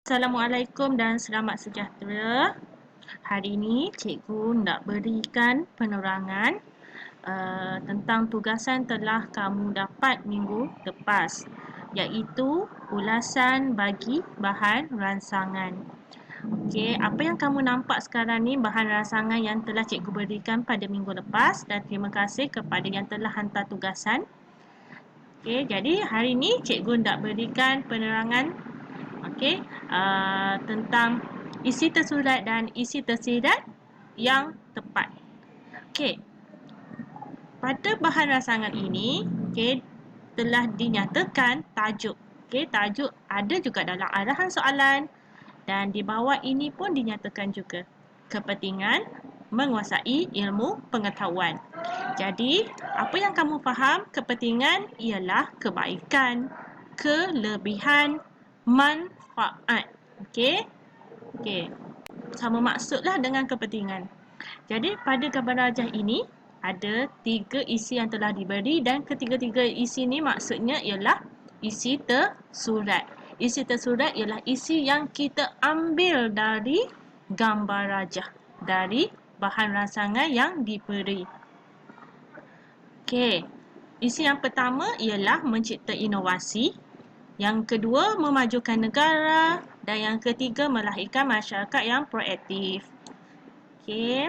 Assalamualaikum dan selamat sejahtera. Hari ini cikgu nak berikan penerangan tentang tugasan telah kamu dapat minggu lepas, iaitu ulasan bagi bahan ransangan. Okey, apa yang kamu nampak sekarang ni bahan ransangan yang telah cikgu berikan pada minggu lepas, dan terima kasih kepada yang telah hantar tugasan. Okey, jadi hari ini cikgu nak berikan penerangan tentang isi tersurat dan isi tersirat yang tepat. Okey. Pada bahan ransangan ini, telah dinyatakan tajuk. Tajuk ada juga dalam arahan soalan, dan di bawah ini pun dinyatakan juga kepentingan menguasai ilmu pengetahuan. Jadi, apa yang kamu faham? Kepentingan ialah kebaikan, kelebihan, manfaat. Okey. Sama maksudlah dengan kepentingan. Jadi pada gambar rajah ini ada 3 isi yang telah diberi, dan ketiga-tiga isi ini maksudnya ialah isi tersurat. Isi tersurat ialah isi yang kita ambil dari gambar rajah, dari bahan ransangan yang diberi. Okey. Isi yang pertama ialah mencipta inovasi. Yang kedua, memajukan negara. Dan yang ketiga, melahirkan masyarakat yang proaktif. Okey.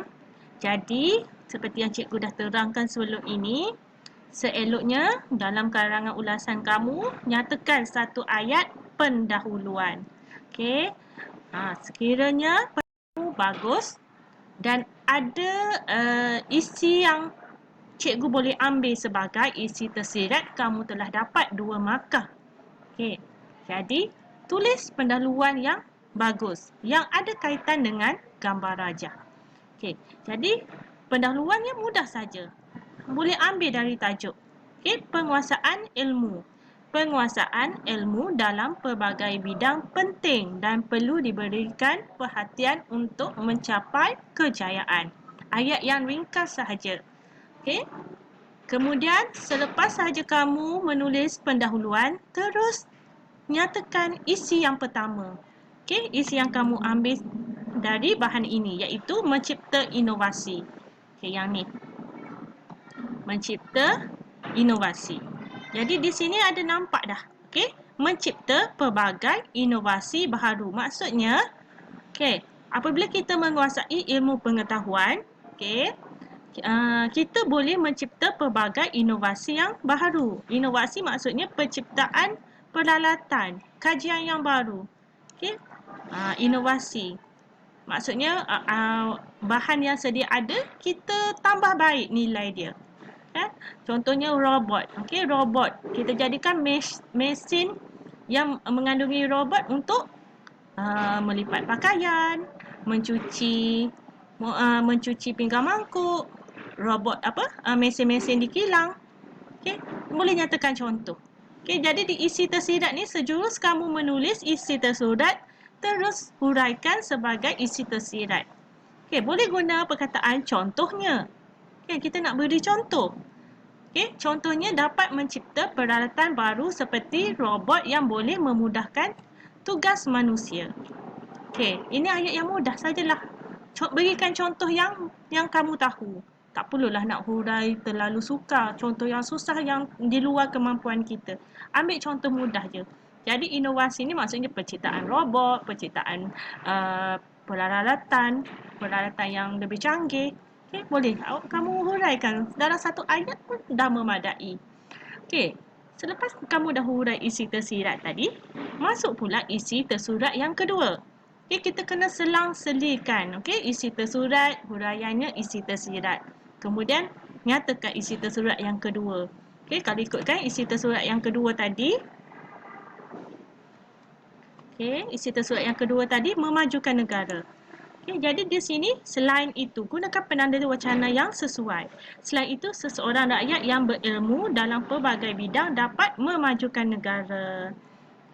Jadi, seperti yang cikgu dah terangkan sebelum ini, seeloknya dalam karangan ulasan kamu, nyatakan satu ayat pendahuluan. Okey. Sekiranya kamu bagus dan ada isi yang cikgu boleh ambil sebagai isi tersirat, kamu telah dapat 2 markah. Okey. Jadi, tulis pendahuluan yang bagus, yang ada kaitan dengan gambar rajah. Okey. Jadi, pendahuluannya mudah saja. Boleh ambil dari tajuk. Okey, penguasaan ilmu. Penguasaan ilmu dalam pelbagai bidang penting dan perlu diberikan perhatian untuk mencapai kejayaan. Ayat yang ringkas sahaja. Okey. Kemudian, selepas sahaja kamu menulis pendahuluan, terus nyatakan isi yang pertama. Okey, isi yang kamu ambil dari bahan ini, iaitu mencipta inovasi. Okey, yang ni. Mencipta inovasi. Jadi di sini ada nampak dah. Okey, mencipta pelbagai inovasi baharu. Maksudnya, okey, apabila kita menguasai ilmu pengetahuan, okey, kita boleh mencipta pelbagai inovasi yang baharu. Inovasi maksudnya penciptaan peralatan, kajian yang baru. Okey. Inovasi. Maksudnya bahan yang sedia ada, kita tambah baik nilai dia. Contohnya robot. Okey, robot. Kita jadikan mesin yang mengandungi robot untuk melipat pakaian, mencuci pinggan mangkuk, robot mesin-mesin di kilang. Okey, boleh nyatakan contoh. Okey, jadi di isi tersirat ni sejurus kamu menulis isi tersurat, terus huraikan sebagai isi tersirat. Okey, boleh guna perkataan contohnya. Okey, kita nak beri contoh. Okey, contohnya dapat mencipta peralatan baru seperti robot yang boleh memudahkan tugas manusia. Okey, ini ayat yang mudah sajalah. Berikan contoh yang kamu tahu. Tak perlulah nak hurai terlalu sukar. Contoh yang susah yang di luar kemampuan kita. Ambil contoh mudah je. Jadi inovasi ni maksudnya penciptaan robot, penciptaan peralatan yang lebih canggih. Okay, boleh kamu huraikan dalam satu ayat pun dah memadai. Okay, selepas kamu dah hurai isi tersirat tadi, masuk pula isi tersurat yang kedua. Okay, kita kena selang-selikan. Okay, isi tersurat, huraiannya isi tersirat. Kemudian, nyatakan isi tersurat yang kedua. Okay, kalau ikutkan isi tersurat yang kedua tadi. Okay, isi tersurat yang kedua tadi, memajukan negara. Okay, jadi di sini, selain itu, gunakan penanda wacana yang sesuai. Selain itu, seseorang rakyat yang berilmu dalam pelbagai bidang dapat memajukan negara.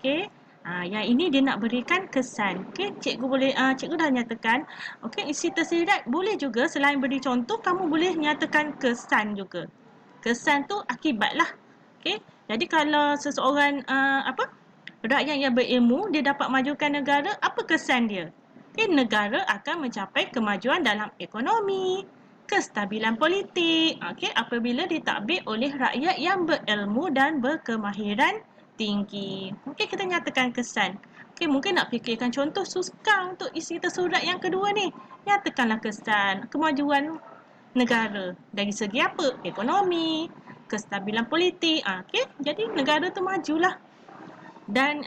Okay. Yang ini dia nak berikan kesan. Okey, cikgu dah nyatakan. Okey, isi tersirat boleh juga selain beri contoh, kamu boleh nyatakan kesan juga. Kesan tu akibatlah. Okey. Jadi kalau seseorang rakyat yang berilmu, dia dapat majukan negara, apa kesan dia? Negara akan mencapai kemajuan dalam ekonomi, kestabilan politik, apabila ditadbir oleh rakyat yang berilmu dan berkemahiran tinggi. Kita nyatakan kesan. Mungkin nak fikirkan contoh sukar untuk isi tersurat yang kedua ni. Nyatakanlah kesan kemajuan negara dari segi apa? Ekonomi, kestabilan politik. Jadi negara tu majulah. Dan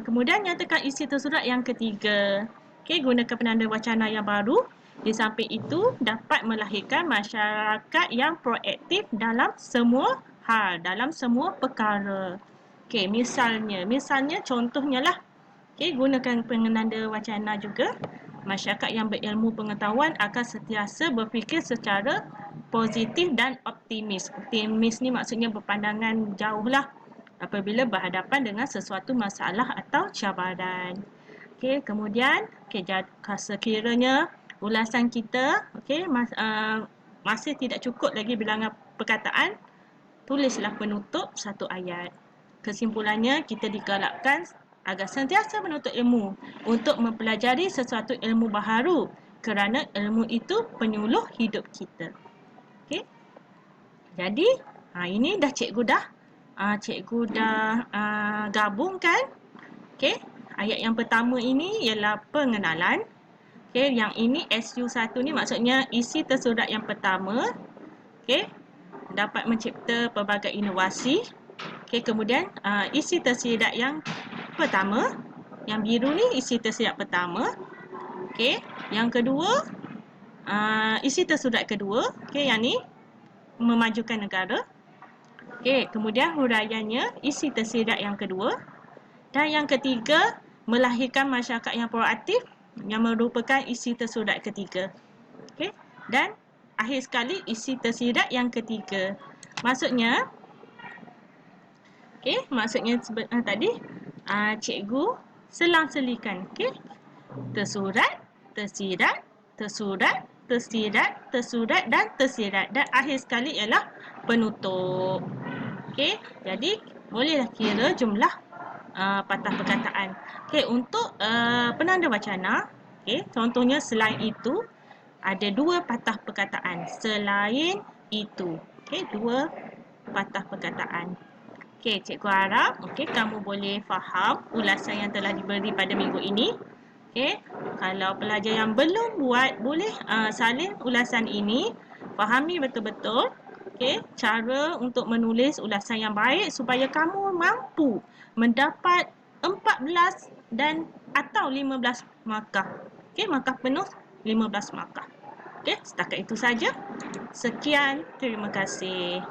kemudian nyatakan isi tersurat yang ketiga. Gunakan penanda wacana yang baru. Di samping itu dapat melahirkan masyarakat yang proaktif dalam semua hal, dalam semua perkara. Misalnya contohnya lah. Gunakan penanda wacana juga. Masyarakat yang berilmu pengetahuan akan sentiasa berfikir secara positif dan optimis. Optimis ni maksudnya berpandangan jauh lah apabila berhadapan dengan sesuatu masalah atau cabaran. Kemudian sekiranya ulasan kita masih tidak cukup lagi bilangan perkataan, tulislah penutup satu ayat. Kesimpulannya, kita digalakkan agar sentiasa menuntut ilmu untuk mempelajari sesuatu ilmu baharu kerana ilmu itu penyuluh hidup kita. Jadi, ini dah cikgu dah gabungkan. Ayat yang pertama ini ialah pengenalan. Yang ini SU1 ni maksudnya isi tersurat yang pertama. Dapat mencipta pelbagai inovasi. Kemudian isi tersirat yang pertama, yang biru ni isi tersirat pertama. Yang kedua, isi tersurat kedua. Yang ni memajukan negara. Kemudian huraiannya isi tersirat yang kedua. Dan yang ketiga, melahirkan masyarakat yang proaktif yang merupakan isi tersurat ketiga. Dan akhir sekali isi tersirat yang ketiga. Maksudnya tadi cikgu selang-selikan. Tersurat, tersirat, tersurat, tersirat, tersurat dan tersirat. Dan akhir sekali ialah penutup. Jadi bolehlah kira jumlah patah perkataan. Untuk penanda wacana, contohnya selain itu ada dua patah perkataan. Selain itu, dua patah perkataan. Cikgu harap kamu boleh faham ulasan yang telah diberi pada minggu ini. Kalau pelajar yang belum buat, boleh salin ulasan ini, fahami betul-betul cara untuk menulis ulasan yang baik supaya kamu mampu mendapat 14 dan atau 15 markah. Markah penuh 15 markah. Setakat itu saja. Sekian, terima kasih.